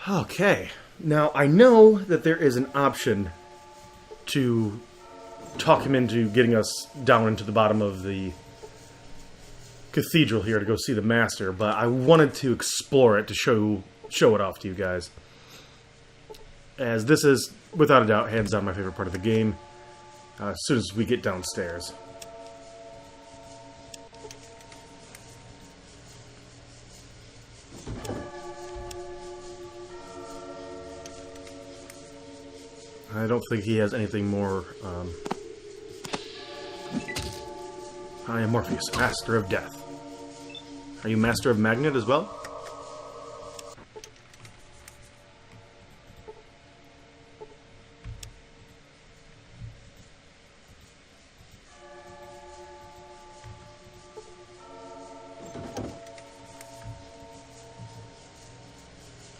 Okay. Now, I know that there is an option to talk him into getting us down into the bottom of the cathedral here to go see the master, but I wanted to explore it to show it off to you guys. As this is, without a doubt, hands down my favorite part of the game, as soon as we get downstairs. I don't think he has anything more. I am Morpheus, Master of Death. Are you Master of Magnet as well?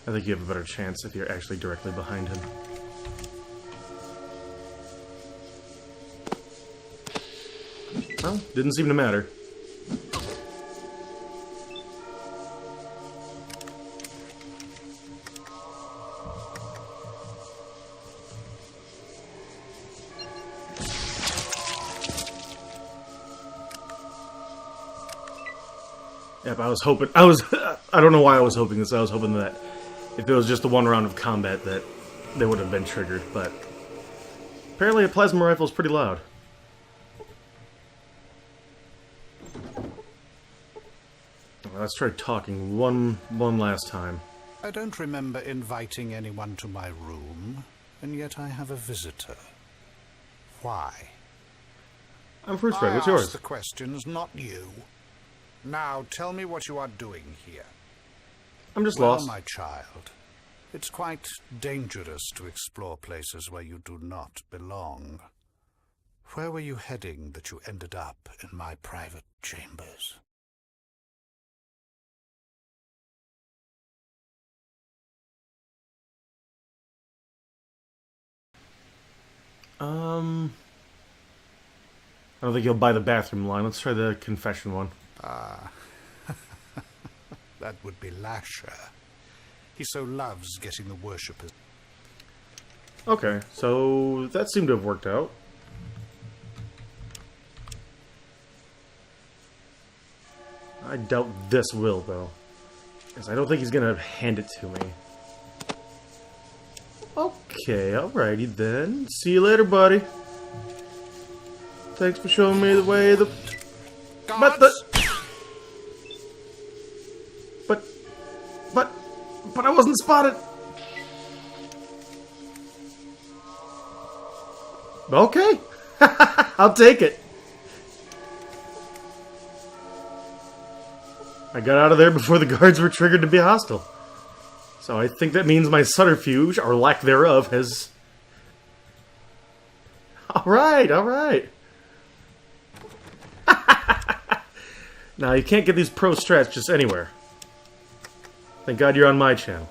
I think you have a better chance if you're actually directly behind him. Well, didn't seem to matter. Yep, I was hoping... I don't know why I was hoping this. I was hoping that if it was just the one round of combat that they would have been triggered, but... apparently a plasma rifle is pretty loud. Let's try talking one last time. I don't remember inviting anyone to my room, and yet I have a visitor. Why? I'm Fruit Spread. What's yours? I asked the questions, not you. Now tell me what you are doing here. I'm just Well, lost. my child, it's quite dangerous to explore places where you do not belong. Where were you heading that you ended up in my private chambers? I don't think he'll buy the bathroom line. Let's try the confession one. That would be Lasher. He so loves getting the worshippers. Okay, so that seemed to have worked out. I doubt this will, though. Because I don't think he's going to hand it to me. Okay, alrighty then. See you later, buddy. Thanks for showing me the way. But I wasn't spotted. Okay, I'll take it. I got out of there before the guards were triggered to be hostile. So I think that means my subterfuge, or lack thereof, has... Alright, alright. Now, you can't get these pro strats just anywhere. Thank God you're on my channel.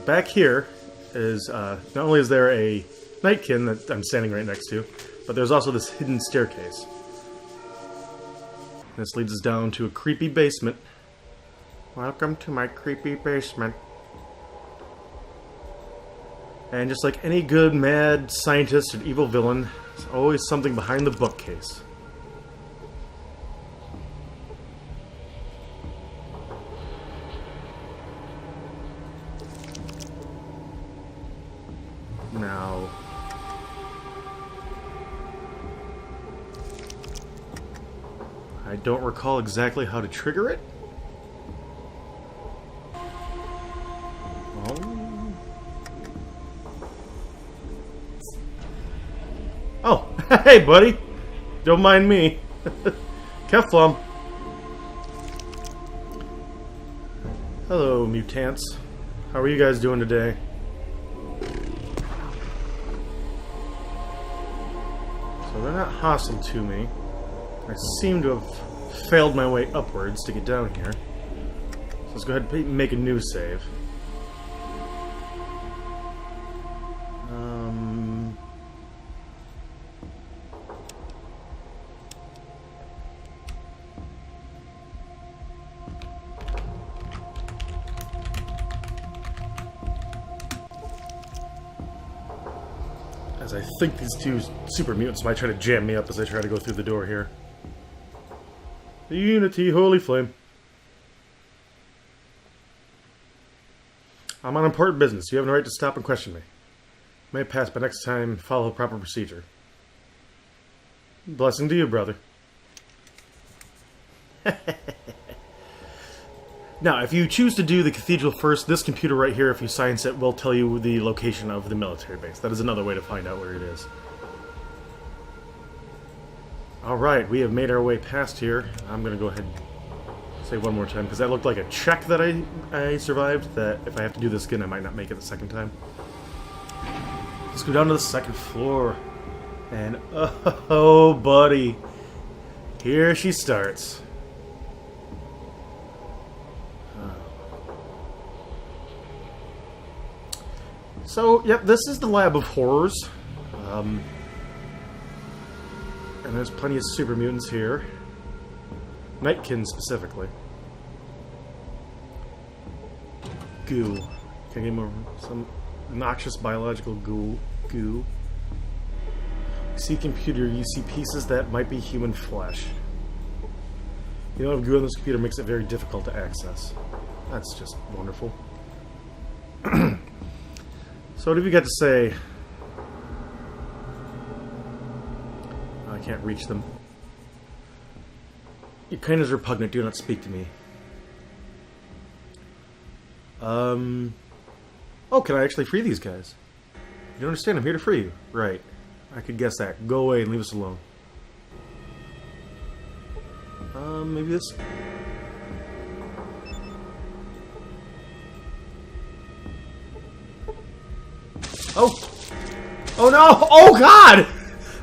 Back here is, not only is there a Nightkin that I'm standing right next to, but there's also this hidden staircase. This leads us down to a creepy basement. Welcome to my creepy basement. And just like any good, mad scientist and evil villain, there's always something behind the bookcase. Now... I don't recall exactly how to trigger it. Oh, hey, buddy. Don't mind me. Keflum. Hello, mutants. How are you guys doing today? So they're not hostile to me. I seem to have failed my way upwards to get down here. So let's go ahead and make a new save. As I think these two super mutants might try to jam me up as I try to go through the door here. The Unity, holy flame. I'm on important business. You have no right to stop and question me. May pass, but next time, follow proper procedure. Blessing to you, brother. Now, if you choose to do the cathedral first, this computer right here, if you science it, will tell you the location of the military base. That is another way to find out where it is. Alright, we have made our way past here. I'm going to go ahead and say one more time, because that looked like a check that I survived, that if I have to do this again, I might not make it the second time. Let's go down to the second floor. And, oh, buddy. Here she starts. So, yep, this is the Lab of Horrors. And there's plenty of super mutants here. Nightkin specifically. Goo. Can I get more some noxious biological goo? You see computer, you see pieces that might be human flesh. You know, goo on this computer makes it very difficult to access. That's just wonderful. So what have you got to say? Oh, I can't reach them. Your kind is repugnant. Do not speak to me. Oh, can I actually free these guys? You don't understand? I'm here to free you. Right. I could guess that. Go away and leave us alone. Maybe this... Oh! Oh no! Oh god!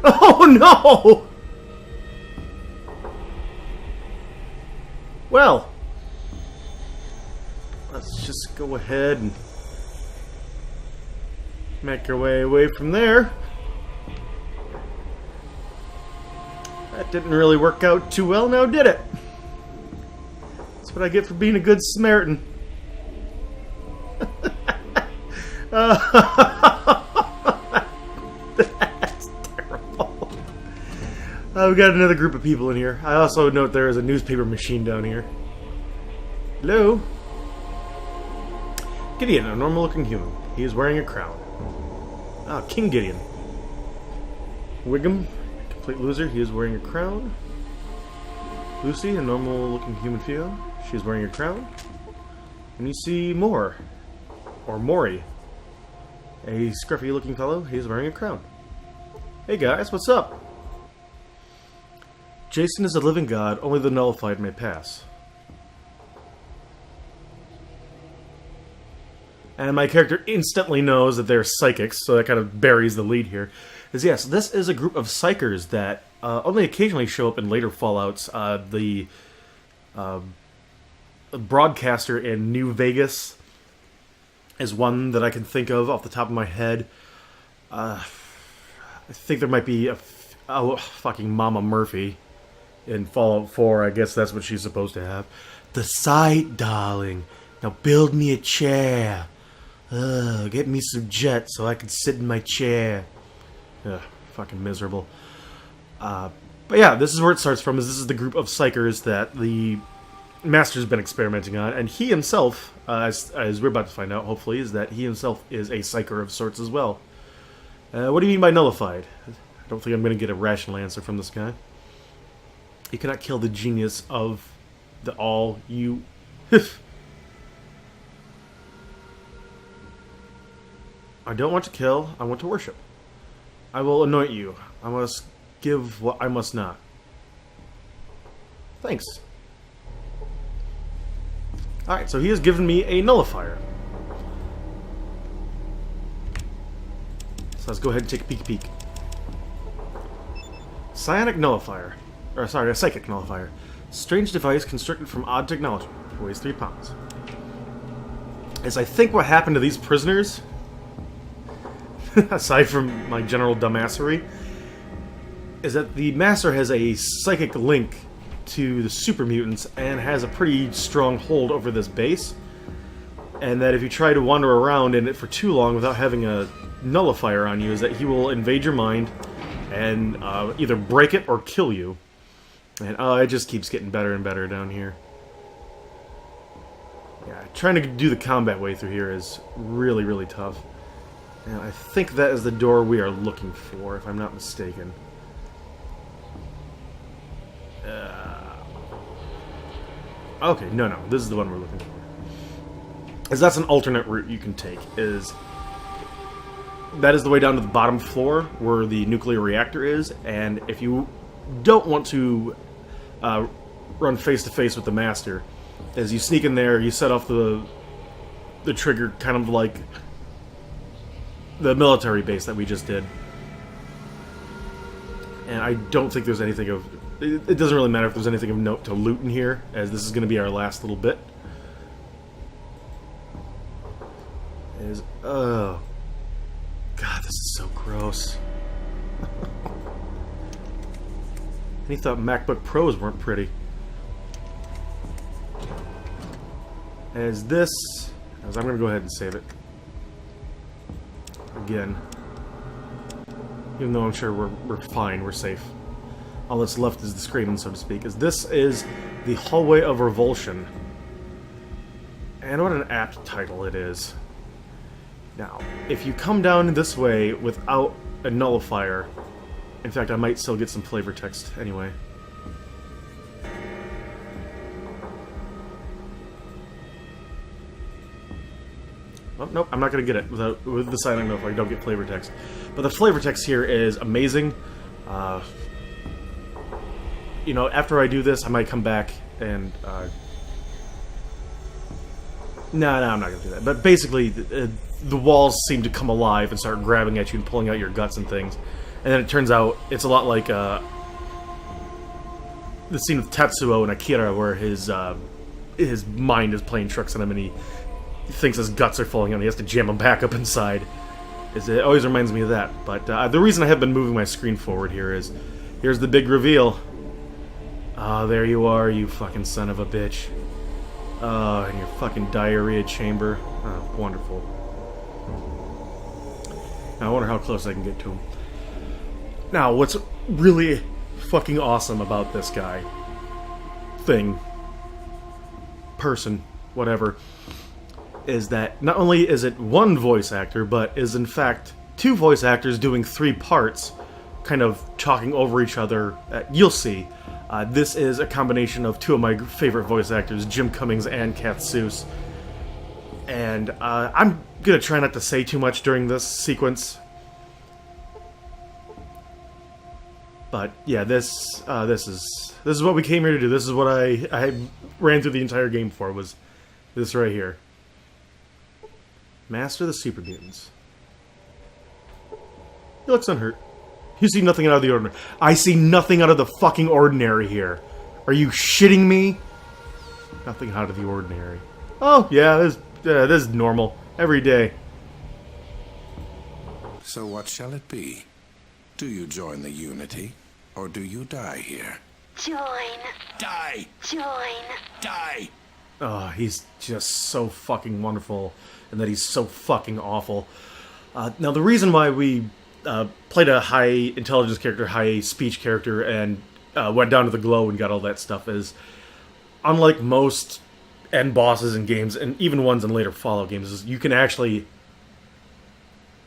Oh no! Well... let's just go ahead and... make our way away from there. That didn't really work out too well now, did it? That's what I get for being a good Samaritan. That's terrible. We've got another group of people in here. I also note there is a newspaper machine down here. Hello? Gideon, a normal-looking human. He is wearing a crown. Ah, King Gideon. Wiggum, complete loser. He is wearing a crown. Lucy, a normal-looking human female. She is wearing a crown. And you see Moore, or Maury, a scruffy-looking fellow. He is wearing a crown. Hey guys, what's up? Jason is a living god. Only the nullified may pass. And my character instantly knows that they're psychics, so that kind of buries the lead here. Yes, this is a group of psychers that only occasionally show up in later Fallouts. The broadcaster in New Vegas is one that I can think of off the top of my head. I think there might be a fucking Mama Murphy in Fallout 4. I guess that's what she's supposed to have. The sight, darling. Now build me a chair. Get me some jet so I can sit in my chair. Ugh, fucking miserable. But yeah, this is where it starts from. This is the group of psychers that the Master's been experimenting on, and he himself, as we're about to find out, hopefully, is that he himself is a psycher of sorts as well. What do you mean by nullified? I don't think I'm going to get a rational answer from this guy. You cannot kill the genius of the all you... I don't want to kill, I want to worship. I will anoint you. I must give what I must not. Thanks. Alright, so he has given me a nullifier. So let's go ahead and take a peek. Psionic nullifier. Or, sorry, a psychic nullifier. Strange device constructed from odd technology. Weighs 3 pounds. As I think what happened to these prisoners... aside from my general dumbassery, is that the Master has a psychic link to the super mutants and has a pretty strong hold over this base. and that if you try to wander around in it for too long without having a nullifier on you, is that he will invade your mind and either break it or kill you. And it just keeps getting better and better down here. Yeah, trying to do the combat way through here is really, really tough. And I think that is the door we are looking for, if I'm not mistaken. Okay, no, this is the one we're looking for. As that's an alternate route you can take, that is the way down to the bottom floor where the nuclear reactor is, and if you don't want to run face-to-face with the Master, as you sneak in there, you set off the trigger, kind of like the military base that we just did. And I don't think there's anything of... It doesn't really matter if there's anything of note to loot in here, as this is going to be our last little bit. Oh... God, this is so gross. And he thought MacBook Pros weren't pretty. I'm going to go ahead and save it. Again. Even though I'm sure we're fine, we're safe. All that's left is the screaming, so to speak. This is the Hallway of Revulsion. And what an apt title it is. Now, if you come down this way without a nullifier... In fact, I might still get some flavor text anyway. Oh, nope, I'm not going to get it with the silent note if I don't get flavor text. But the flavor text here is amazing. You know, after I do this, I might come back and... No, I'm not going to do that. But basically, the walls seem to come alive and start grabbing at you and pulling out your guts and things. And then it turns out it's a lot like the scene with Tetsuo and Akira, where his mind is playing tricks on him and he thinks his guts are falling out and he has to jam them back up inside. It always reminds me of that. But the reason I have been moving my screen forward here is, here's the big reveal. There you are, you fucking son of a bitch. In your fucking diarrhea chamber. Oh, wonderful. Now, I wonder how close I can get to him. Now, what's really fucking awesome about this guy, person, whatever, is that not only is it one voice actor, but is in fact two voice actors doing three parts, kind of talking over each other. You'll see. This is a combination of two of my favorite voice actors, Jim Cummings and Kath Seuss. And I'm gonna try not to say too much during this sequence. But yeah, this is what we came here to do. This is what I ran through the entire game for, was this right here. Master the Super Mutants. He looks unhurt. You see nothing out of the ordinary. I see nothing out of the fucking ordinary here. Are you shitting me? Nothing out of the ordinary. Oh, yeah, this is normal. Every day. So what shall it be? Do you join the Unity, or do you die here? Join. Die! Join. Die! Oh, he's just so fucking wonderful, and that he's so fucking awful. Now, the reason why we played a high intelligence character, high speech character, and went down to the glow and got all that stuff is, unlike most end bosses in games, and even ones in later Fallout games, is you can actually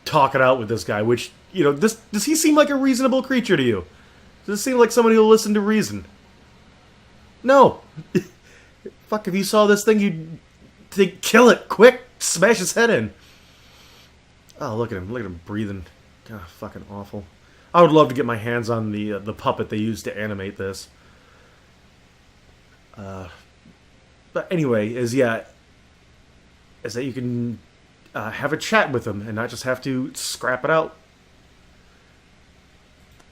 talk it out with this guy, which, you know, does he seem like a reasonable creature to you? Does it seem like somebody who'll listen to reason? No. Fuck, if you saw this thing, you'd think, kill it, quick, smash his head in. Oh, look at him breathing. God, fucking awful. I would love to get my hands on the puppet they used to animate this. But anyway, is that you can have a chat with him and not just have to scrap it out.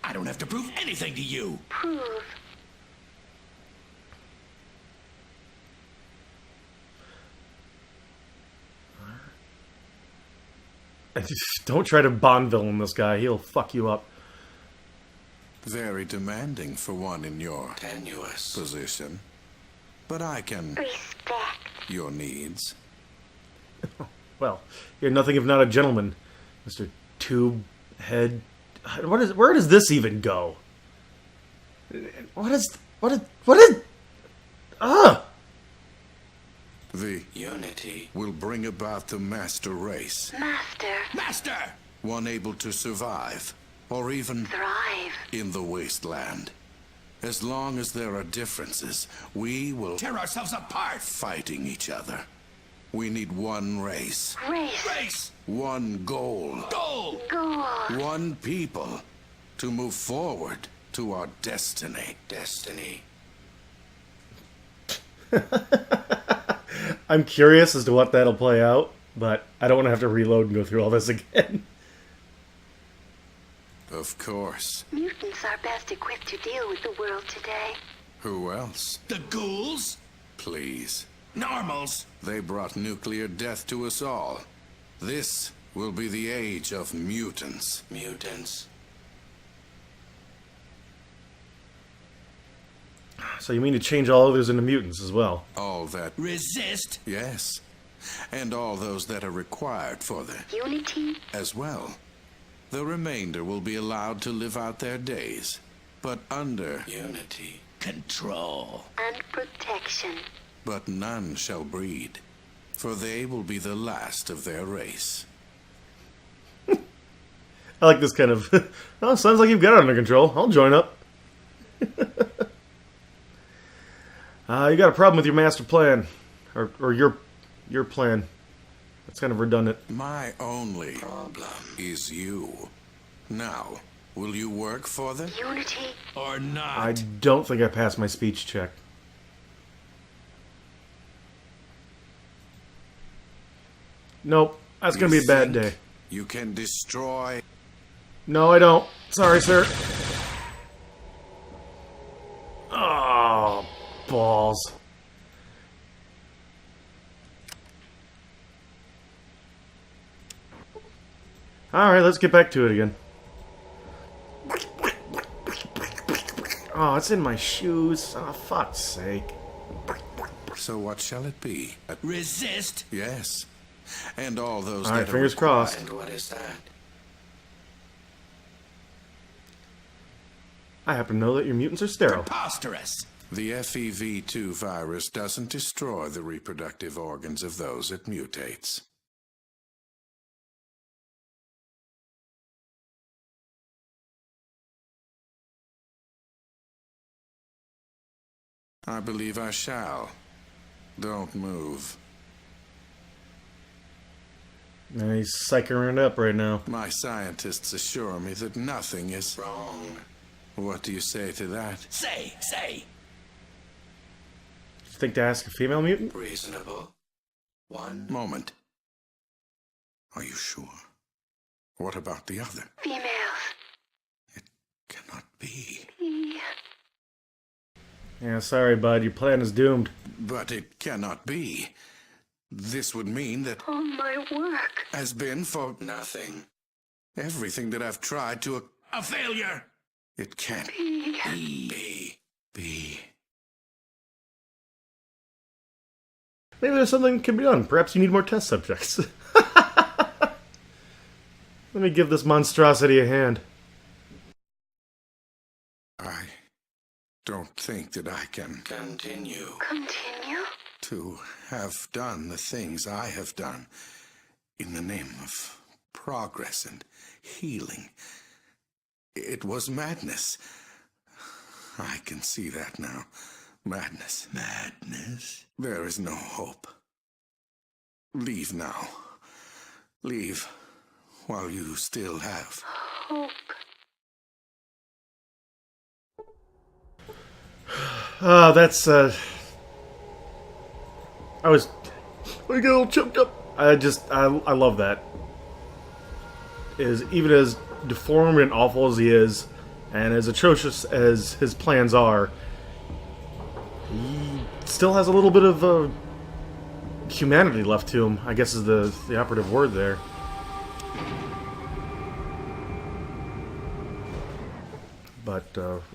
I don't have to prove anything to you! Prove. Don't try to Bond villain this guy. He'll fuck you up. Very demanding for one in your position. But I can Respect. your needs. Well, you're nothing if not a gentleman, Mr. Tube Head. Where does this even go? What is... The Unity will bring about the Master Race. Master! One able to survive, or even Thrive. in the wasteland. As long as there are differences, we will Tear ourselves apart! fighting each other. We need one race, Race! one goal, Goal! one people to move forward to our destiny. I'm curious as to what that'll play out, but I don't want to have to reload and go through all this again. Of course. Mutants are best equipped to deal with the world today. Who else? The ghouls? Please. Normals? They brought nuclear death to us all. This will be the age of mutants. So you mean to change all others into mutants as well? All that, Resist? yes. And all those that are required for the Unity? as well. The remainder will be allowed to live out their days, but under Unity. Control. And protection. But none shall breed, for they will be the last of their race. I like this kind of... Oh, sounds like you've got it under control. I'll join up. You got a problem with your master plan. Or your plan. That's kind of redundant. My only problem is you. Now, will you work for the... Unity. Or not? I don't think I passed my speech check. Nope. That's going to be a bad day. You can destroy... No, I don't. Sorry, sir. Oh, balls. Alright, let's get back to it again. Oh, it's in my shoes. Oh, fuck's sake. So what shall it be? Resist? Yes. And all those Alright, that fingers are crossed. And what is that? I happen to know that your mutants are sterile. Preposterous. The FEV2 virus doesn't destroy the reproductive organs of those it mutates. I believe I shall. Don't move. He's psyching it up right now. My scientists assure me that nothing is wrong. What do you say to that? Say. Think to ask a female mutant? Reasonable. One moment. Are you sure? What about the other? Females. It cannot be. Yeah, sorry, bud. Your plan is doomed. But it cannot be. This would mean that All my work. has been for nothing. Everything that I've tried to... A failure. It can't Be. be. Maybe there's something that can be done. Perhaps you need more test subjects. Let me give this monstrosity a hand. I don't think that I can continue Continue. to have done the things I have done in the name of progress and healing. It was madness. I can see that now. Madness. There is no hope. Leave now. Leave while you still have. Hope. That's, I get a little choked up. I love that. Even as deformed and awful as he is, and as atrocious as his plans are, he still has a little bit of humanity left to him, I guess is the operative word there. But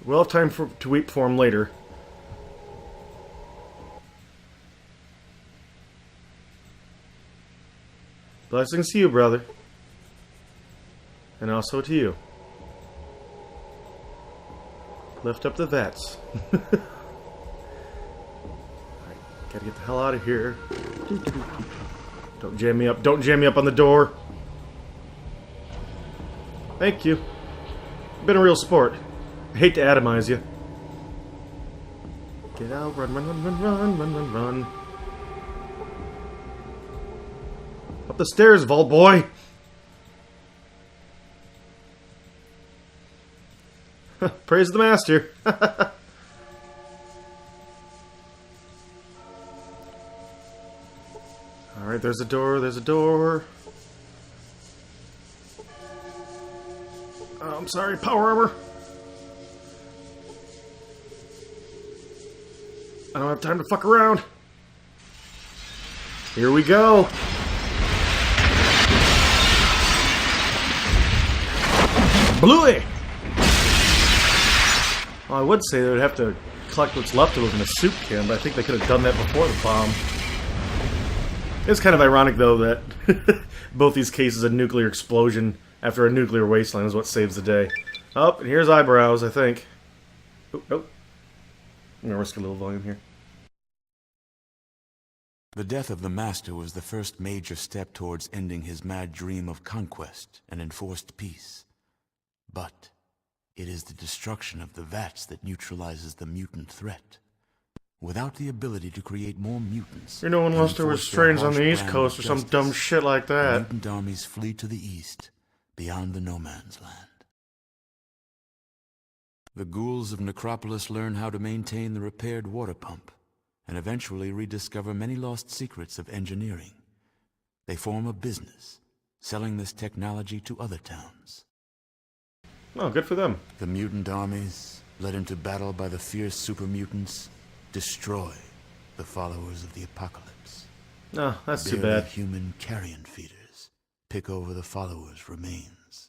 we'll have time to weep for him later. Blessings to you, brother. And also to you. Lift up the vets. Alright, gotta get the hell out of here. Don't jam me up. Don't jam me up on the door. Thank you. Been a real sport. I hate to atomize you. Get out, run, run, run, run, run, run, run, run. Up the stairs, Vault Boy! Praise the master. Alright, there's a door, there's a door. Oh, I'm sorry, power armor. I don't have time to fuck around. Here we go. Bluey! Well, I would say they would have to collect what's left of it in a soup can, but I think they could have done that before the bomb. It's kind of ironic, though, that both these cases of nuclear explosion after a nuclear wasteland is what saves the day. Oh, and here's eyebrows, I think. Oh, nope. I'm gonna risk a little volume here. The death of the Master was the first major step towards ending his mad dream of conquest and enforced peace. But it is the destruction of the vats that neutralizes the mutant threat. Without the ability to create more mutants... No one wants to enforce restrain their on the harsh East brand Coast of or some justice, dumb shit like that. mutant armies flee to the east, beyond the No Man's Land. The ghouls of Necropolis learn how to maintain the repaired water pump, and eventually rediscover many lost secrets of engineering. They form a business, selling this technology to other towns. Oh, good for them. The mutant armies, led into battle by the fierce super mutants, destroy the followers of the apocalypse. No, that's too Barely bad. human carrion feeders pick over the followers' remains.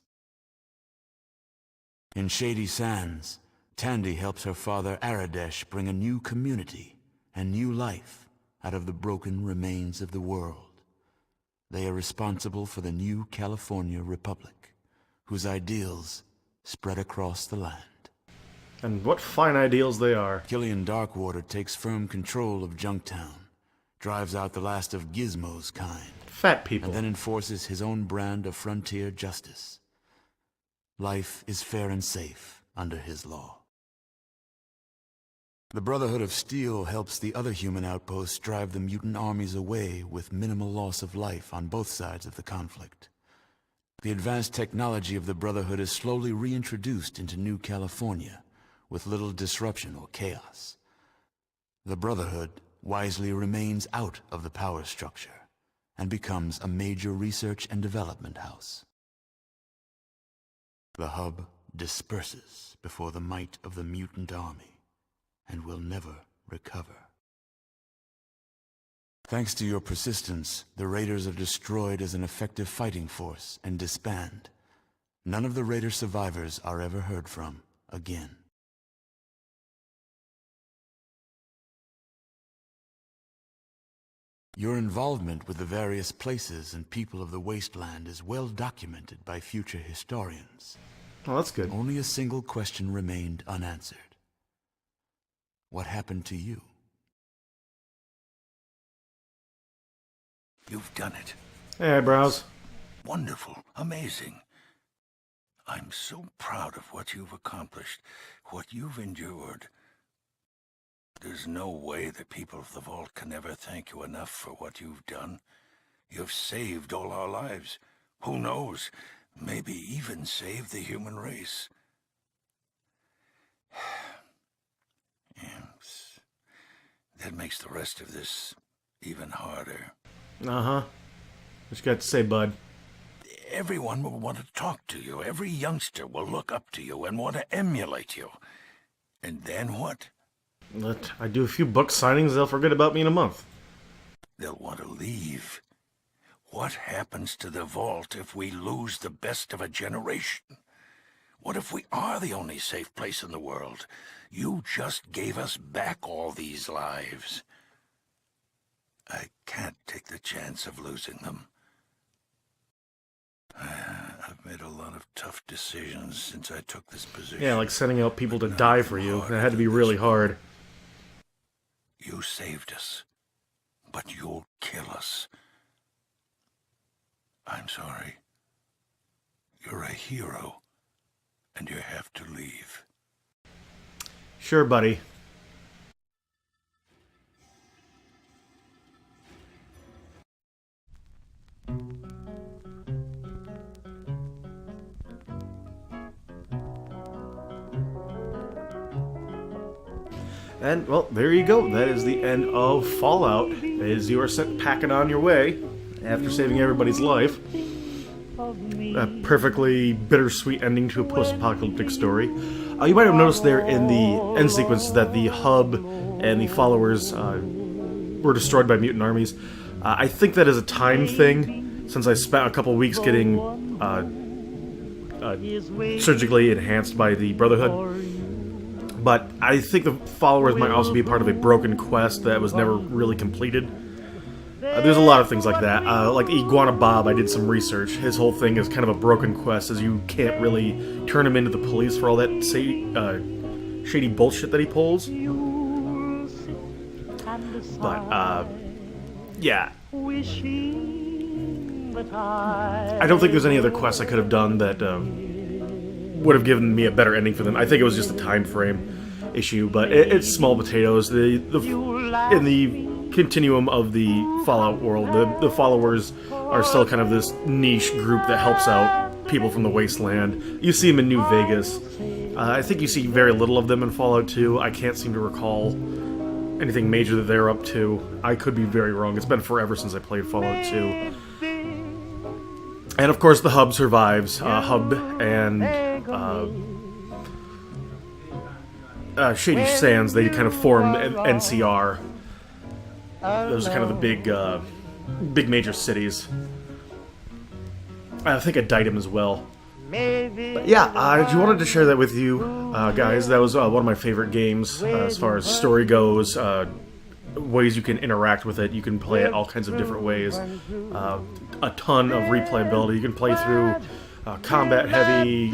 In Shady Sands, Tandy helps her father Aradesh bring a new community and new life out of the broken remains of the world. They are responsible for the new California Republic, whose ideals spread across the land. And what fine ideals they are. Killian Darkwater takes firm control of Junktown, drives out the last of Gizmo's kind, Fat people. and then enforces his own brand of frontier justice. Life is fair and safe under his law. The Brotherhood of Steel helps the other human outposts drive the mutant armies away with minimal loss of life on both sides of the conflict. The advanced technology of the Brotherhood is slowly reintroduced into New California, with little disruption or chaos. The Brotherhood wisely remains out of the power structure and becomes a major research and development house. The hub disperses before the might of the mutant army and will never recover. Thanks to your persistence, the Raiders are destroyed as an effective fighting force and disband. None of the Raider survivors are ever heard from again. Your involvement with the various places and people of the wasteland is well documented by future historians. Oh, that's good. Only a single question remained unanswered. What happened to you? You've done it. Hey, eyebrows. Wonderful. Amazing. I'm so proud of what you've accomplished, what you've endured. There's no way the people of the Vault can ever thank you enough for what you've done. You've saved all our lives. Who knows? Maybe even saved the human race. Yes. That makes the rest of this even harder. Uh-huh. What you got to say, bud? Everyone will want to talk to you. Every youngster will look up to you and want to emulate you. And then what? I do a few book signings, they'll forget about me in a month. They'll want to leave. What happens to the Vault if we lose the best of a generation? What if we are the only safe place in the world? You just gave us back all these lives. I can't take the chance of losing them. made a lot of tough decisions since I took this position. Yeah, like sending out people to die for you. That had to be really hard. You saved us, but you'll kill us. I'm sorry. You're a hero, and you have to leave. Sure, buddy. And, well, there you go. That is the end of Fallout. As you are sent packing on your way after saving everybody's life. A perfectly bittersweet ending to a post-apocalyptic story. You might have noticed there in the end sequence that the hub and the followers were destroyed by mutant armies. I think that is a time thing, since I spent a couple weeks getting surgically enhanced by the Brotherhood. But I think the followers might also be part of a broken quest that was never really completed. There's a lot of things like that. Like Iguana Bob, I did some research. His whole thing is kind of a broken quest, as you can't really turn him into the police for all that shady bullshit that he pulls. But, yeah. I don't think there's any other quests I could have done that would have given me a better ending for them. I think it was just a time frame issue, but it's small potatoes. In the continuum of the Fallout world, the followers are still kind of this niche group that helps out people from the wasteland. You see them in New Vegas. I think you see very little of them in Fallout 2. I can't seem to recall anything major that they're up to. I could be very wrong. It's been forever since I played Fallout 2. And of course the hub survives. Hub and Shady Sands, they kind of form NCR. Those are kind of the big major cities. I think Adytum as well. But yeah, I just wanted to share that with you guys. That was one of my favorite games as far as story goes. Ways you can interact with it. You can play it all kinds of different ways. A ton of replayability. You can play through combat heavy,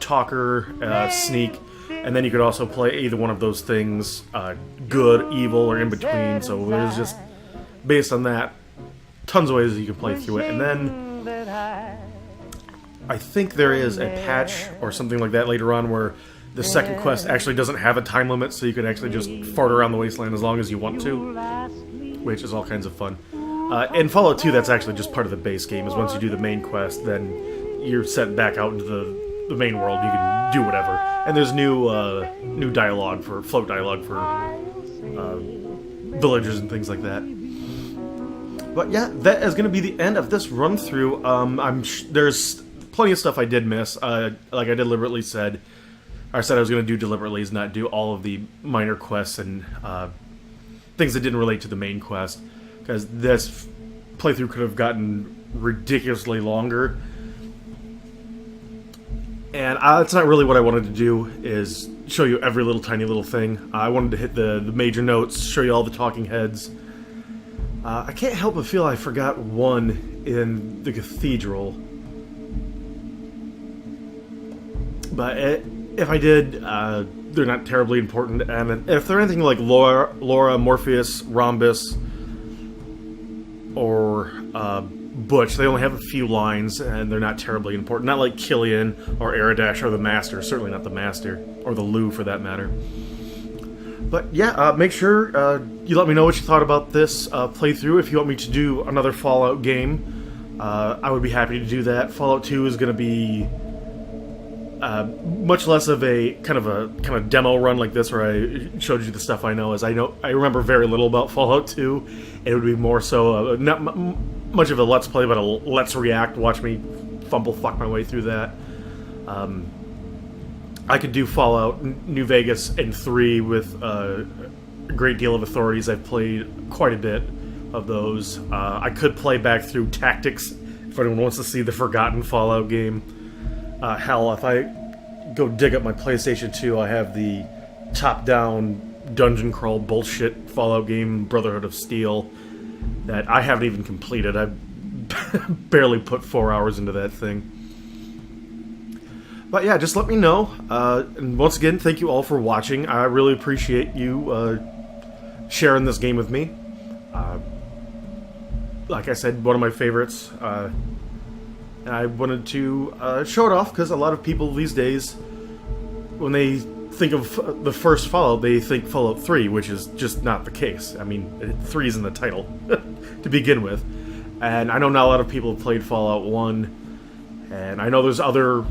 talker, sneak, and then you could also play either one of those things, good, evil, or in between. So there's just, based on that, tons of ways that you can play through it. And then I think there is a patch or something like that later on where the second quest actually doesn't have a time limit, so you can actually just fart around the wasteland as long as you want to, which is all kinds of fun. In Fallout 2, that's actually just part of the base game, is once you do the main quest, then you're sent back out into the main world. You can do whatever. And there's new dialogue for, float dialogue for villagers and things like that. But yeah, that is going to be the end of this run-through. There's plenty of stuff I did miss. Like I deliberately said, I was going to do deliberately is not do all of the minor quests and things that didn't relate to the main quest, because this playthrough could have gotten ridiculously longer. And that's not really what I wanted to do, is show you every little tiny little thing. I wanted to hit the major notes, show you all the talking heads. I can't help but feel I forgot one in the cathedral. But if I did, they're not terribly important. And if they're anything like Laura, Morpheus, Rhombus, or Butch, they only have a few lines, and they're not terribly important. Not like Killian, or Eridash, or the Master. Certainly not the Master, or the Lou, for that matter. But yeah, make sure you let me know what you thought about this playthrough. If you want me to do another Fallout game, I would be happy to do that. Fallout 2 is going to be much less of a kind of demo run like this, where I showed you the stuff I know. As I remember very little about Fallout 2. It would be more so not much of a let's play, but a let's react. Watch me fuck my way through that. I could do Fallout New Vegas and 3 with a great deal of authorities. I've played quite a bit of those. I could play back through Tactics if anyone wants to see the forgotten Fallout game. Hell, if I go dig up my PlayStation 2, I have the top-down dungeon crawl bullshit Fallout game, Brotherhood of Steel, that I haven't even completed. I've barely put 4 hours into that thing. But yeah, just let me know. And once again, thank you all for watching. I really appreciate you sharing this game with me. Like I said, one of my favorites. And I wanted to show it off because a lot of people these days, when they think of the first Fallout, they think Fallout 3, which is just not the case. I mean, 3 is in the title to begin with. And I know not a lot of people have played Fallout 1, and I know there's other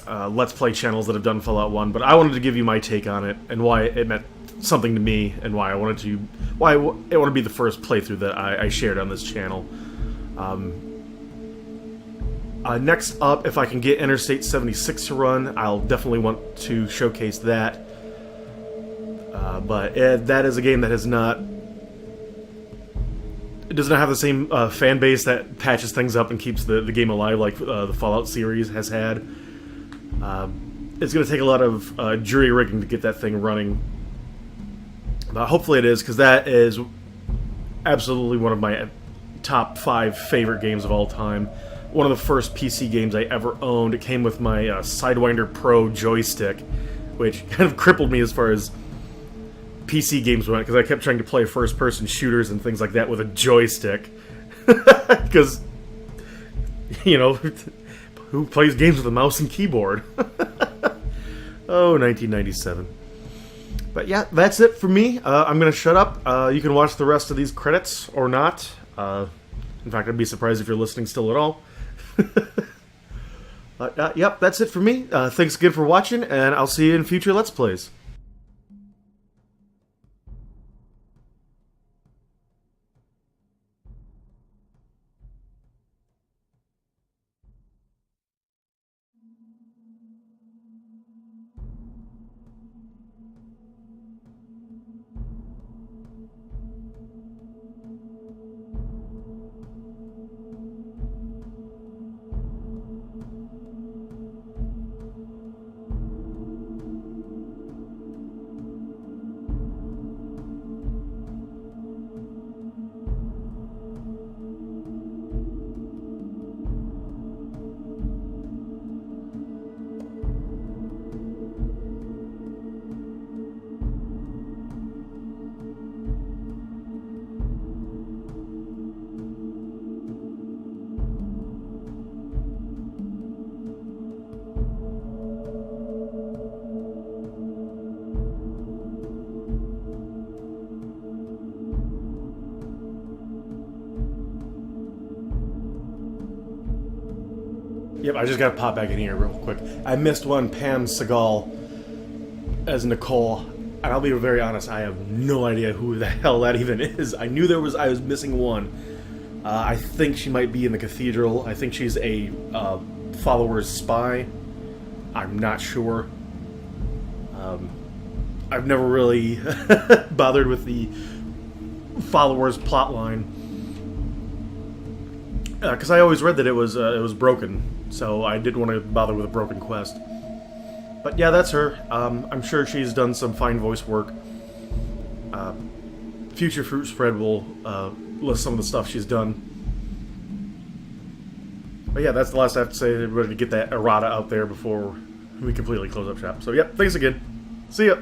Let's Play channels that have done Fallout 1, but I wanted to give you my take on it, and why it meant something to me, and why it wanted to be the first playthrough that I shared on this channel. Next up, if I can get Interstate 76 to run, I'll definitely want to showcase that. But that is a game that has not... It does not have the same fan base that patches things up and keeps the game alive like the Fallout series has had. It's going to take a lot of jury rigging to get that thing running. But hopefully it is, because that is absolutely one of my top 5 favorite games of all time. One of the first PC games I ever owned. It came with my Sidewinder Pro joystick, which kind of crippled me as far as PC games went, because I kept trying to play first-person shooters and things like that with a joystick. Because, you know, who plays games with a mouse and keyboard? Oh, 1997. But yeah, that's it for me. I'm going to shut up. You can watch the rest of these credits or not. In fact, I'd be surprised if you're listening still at all. Yep, that's it for me. Thanks again for watching, and I'll see you in future Let's Plays. Yep, I just gotta pop back in here real quick. I missed one, Pam Segal as Nicole, and I'll be very honest, I have no idea who the hell that even is. I knew I was missing one. I think she might be in the cathedral. I think she's a follower's spy. I'm not sure. I've never really bothered with the followers plotline, because I always read that it was broken. So I didn't want to bother with a broken quest. But yeah, that's her. I'm sure she's done some fine voice work. Future Fruit Spread will list some of the stuff she's done. But yeah, that's the last I have to say. Everybody to get that errata out there before we completely close up shop. So yep, thanks again. See ya.